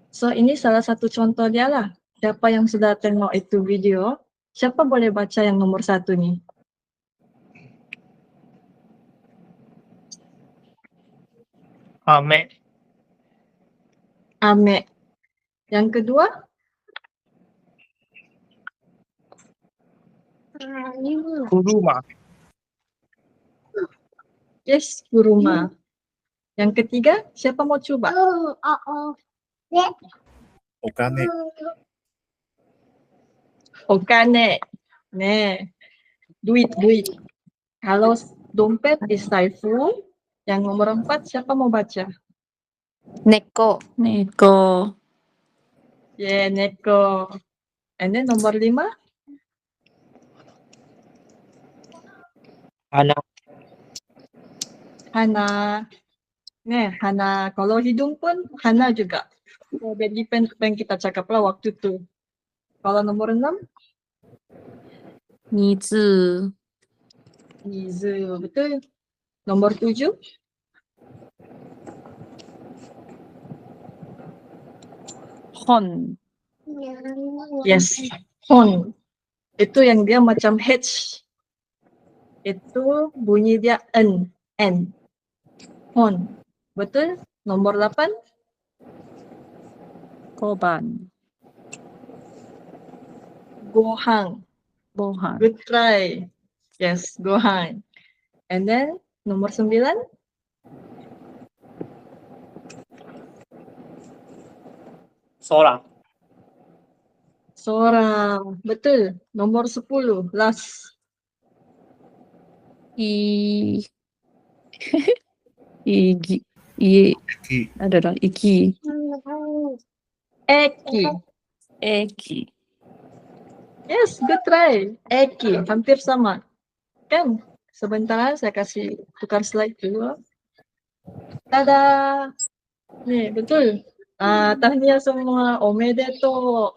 So, ini salah satu contoh dia lah. Siapa yang sudah tengok itu video, siapa boleh baca yang nomor 1 ni? Ame. Ame. Yang kedua? Kuruma. Yes, kuruma. Yang ketiga, siapa mau coba? Okane. Okane. Nih, duit. Kalau dompet is saiful. Yang nomor 4, siapa mau baca? Neko. Neko. Yeah, neko. And then nomor 5? Hana. Hana. Nih, Hana. Kalau hidung pun Hana juga. So, depend apa yang kita cakap lah waktu tu. Kalau nomor 6? Nizi. Nizu. Betul. Nomor 7? Hon. Yes. Hon. Itu yang dia macam H. Itu bunyi dia N. Hon. Betul. Nomor 8? Koban. Gohang. Bohan. Good try. Yes, gohang. And then nomor 9? Sora. Sora. Betul. Nomor 10. Last. Igi. Ki. Adalah iki. Eki. Eki. Yes, good try. Eki. Hampir sama. Kan? Sebentar saya kasih tukar slide dulu. Tada. Nih, betul. Tahniah semua. Omedetou.